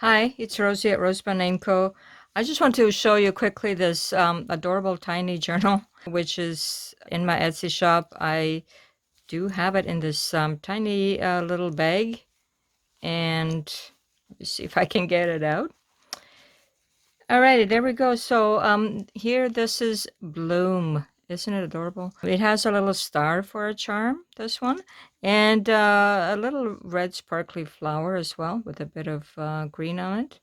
Hi, it's Rosie at RoseByNameCo. I just want to show you quickly this adorable tiny journal, which is in my Etsy shop. I do have it in this tiny little bag, and let me see if I can get it out. Alrighty, there we go. So here, this is Bloom. Isn't it adorable? It has a little star for a charm, this one, and a little red sparkly flower as well with a bit of green on it.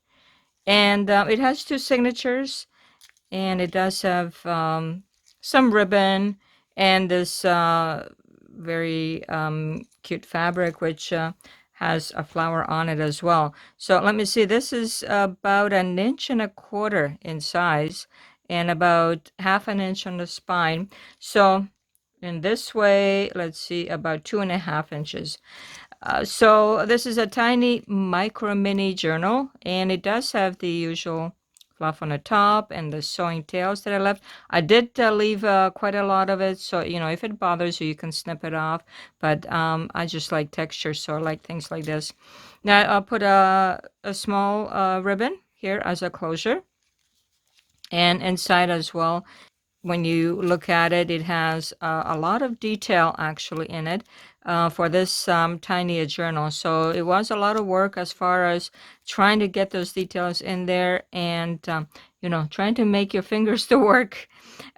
And it has two signatures, and it does have some ribbon and this very cute fabric, which has a flower on it as well. So let me see, this is about 1.25 inches in size and about 1/2 inch on the spine. So in this way, let's see, about 2.5 inches. So this is a tiny micro mini journal, and it does have the usual fluff on the top and the sewing tails that I left. I did leave quite a lot of it, so if it bothers you, you can snip it off. But I just like texture, so I like things like this. Now I'll put a small ribbon here as a closure, and inside as well. When you look at it, it has a lot of detail actually in it for this tiny journal. So it was a lot of work as far as trying to get those details in there and, trying to make your fingers to work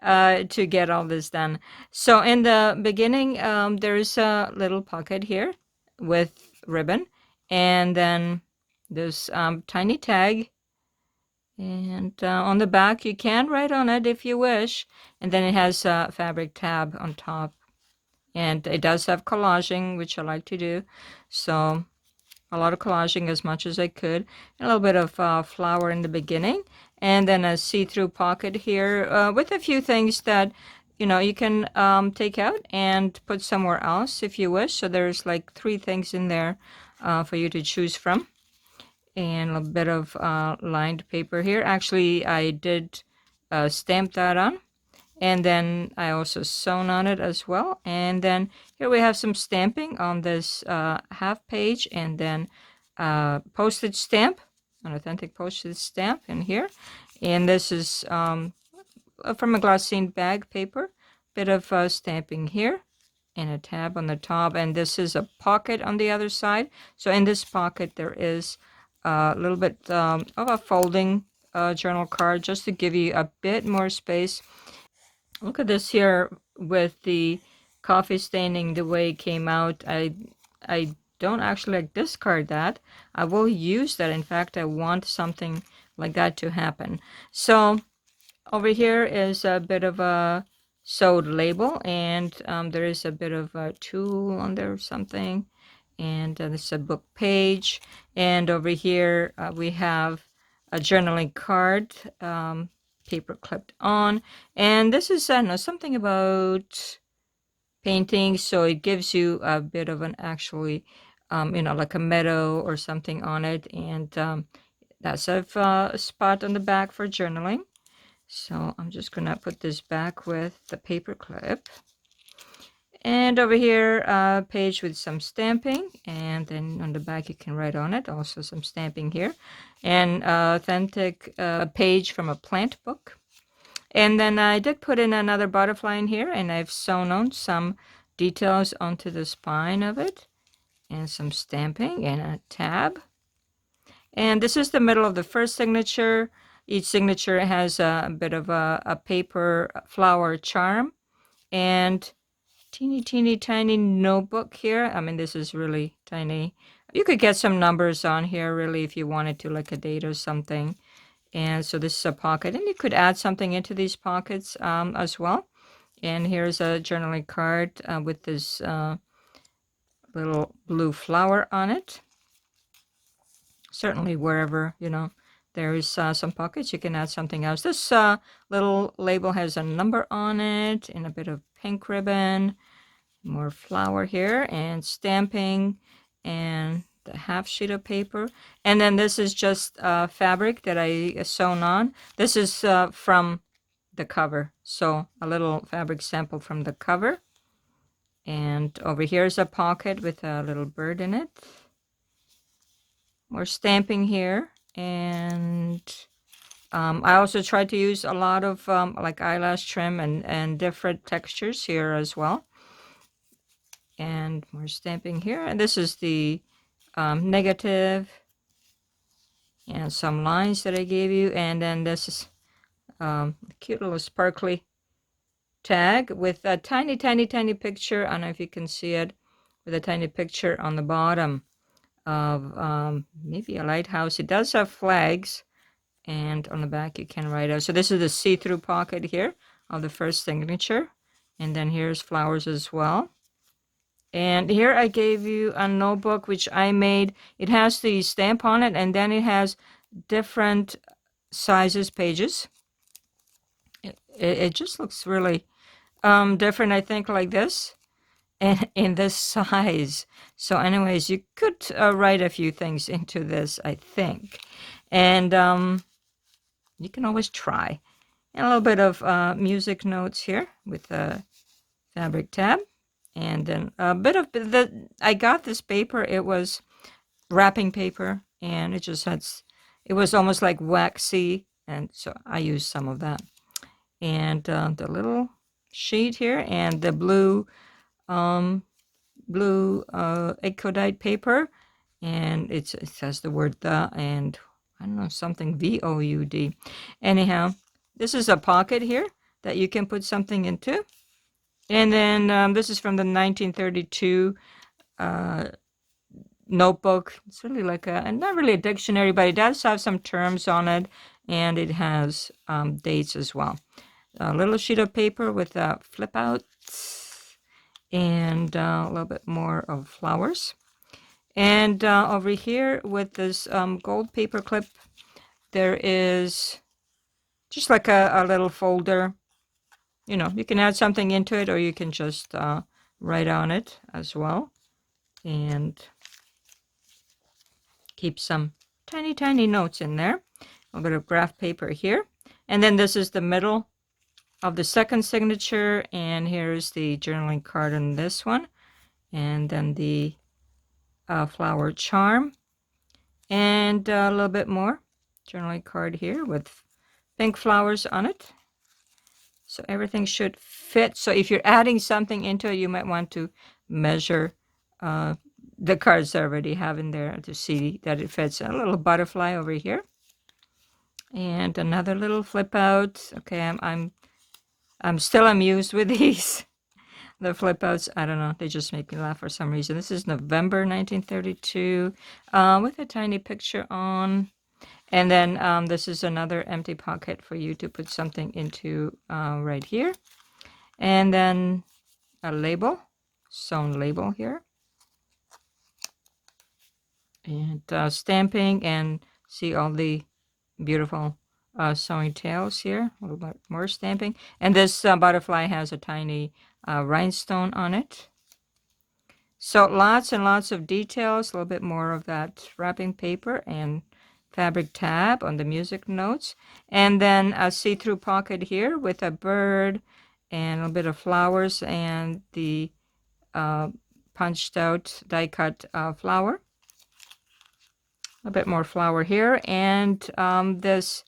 to get all this done. So in the beginning, there's a little pocket here with ribbon, and then this tiny tag, and on the back, you can write on it if you wish. And then it has a fabric tab on top. And it does have collaging, which I like to do. So a lot of collaging as much as I could. A little bit of flower in the beginning. And then a see-through pocket here with a few things that, you can take out and put somewhere else if you wish. So there's like 3 things in there for you to choose from. And a bit of lined paper here. Actually, I did stamp that on, and then I also sewn on it as well. And then here we have some stamping on this half page, and then postage stamp, an authentic postage stamp in here. And this is from a glassine bag paper. Bit of stamping here, and a tab on the top. And this is a pocket on the other side. So in this pocket there is a little bit of a folding journal card just to give you a bit more space. Look at this here with the coffee staining the way it came out. I don't actually discard that. I will use that. In fact, I want something like that to happen. So over here is a bit of a sewed label, and there is a bit of a tool on there or something. And this is a book page. And over here we have a journaling card, paper clipped on. And this is, I don't know, something about painting. So it gives you a bit of an actually, like a meadow or something on it. And that's a spot on the back for journaling. So I'm just going to put this back with the paper clip. And over here, a page with some stamping, and then on the back you can write on it. Also some stamping here, and authentic page from a plant book. And then I did put in another butterfly in here, and I've sewn on some details onto the spine of it, and some stamping and a tab. And this is the middle of the first signature. Each signature has a bit of a paper flower charm, and teeny tiny notebook here. I mean, this is really tiny. You could get some numbers on here really if you wanted to, like a date or something. And so this is a pocket, and you could add something into these pockets as well. And here's a journaling card with this little blue flower on it. Certainly wherever there is some pockets, you can add something else. This little label has a number on it and a bit of pink ribbon. More flower here and stamping and the half sheet of paper. And then this is just fabric that I sewn on. This is from the cover. So a little fabric sample from the cover. And over here is a pocket with a little bird in it. More stamping here. And I also try to use a lot of like eyelash trim and different textures here as well. And more stamping here. And this is the negative and some lines that I gave you. And then this is a cute little sparkly tag with a tiny, tiny, tiny picture. I don't know if you can see it, with a tiny picture on the bottom of maybe a lighthouse. It does have flags, and on the back you can write out. So this is the see-through pocket here of the first signature, and then here's flowers as well. And here I gave you a notebook which I made. It has the stamp on it, and then it has different sizes pages. It just looks really different, I think, like this, and in this size. So anyways, you could write a few things into this, I think. And you can always try. And a little bit of music notes here with a fabric tab. And then a bit of I got this paper. It was wrapping paper, and it just had, it was almost like waxy, and so I used some of that. And the little sheet here, and the blue Ecodite paper, and it says the word the, and I don't know, something VOUD. Anyhow, this is a pocket here that you can put something into. And then this is from the 1932 notebook. It's really like not really a dictionary, but it does have some terms on it, and it has dates as well. A little sheet of paper with a flip out, and a little bit more of flowers. And over here with this gold paper clip, there is just like a little folder. You know, you can add something into it, or you can just write on it as well. And keep some tiny, tiny notes in there. A little bit of graph paper here. And then this is the middle of the second signature, and here's the journaling card on this one, and then the flower charm, and a little bit more journaling card here with pink flowers on it. So everything should fit. So if you're adding something into it, you might want to measure the cards that I already have in there to see that it fits. A little butterfly over here, and another little flip out. Okay, I'm still amused with these. The flip outs, I don't know, they just make me laugh for some reason. This is November 1932 with a tiny picture on. And then this is another empty pocket for you to put something into right here. And then a label, sewn label here. And stamping, and see all the beautiful sewing tails here. A little bit more stamping. And this butterfly has a tiny rhinestone on it. So lots and lots of details, a little bit more of that wrapping paper and fabric tab on the music notes. And then a see-through pocket here with a bird and a little bit of flowers, and the punched out die cut flower. A bit more flower here, and this,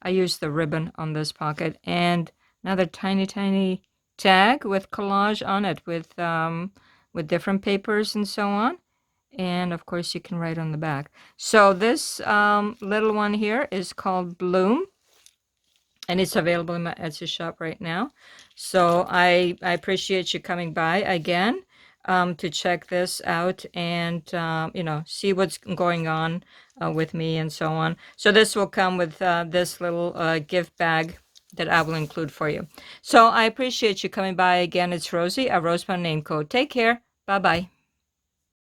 I used the ribbon on this pocket, and another tiny, tiny tag with collage on it with different papers and so on. And of course you can write on the back. So this little one here is called Bloom, and it's available in my Etsy shop right now. So I appreciate you coming by again to check this out, and you know, see what's going on with me and so on. So this will come with this little gift bag that I will include for you. So I appreciate you coming by again. It's Rosie at RoseByNameCo. Take care. Bye-bye.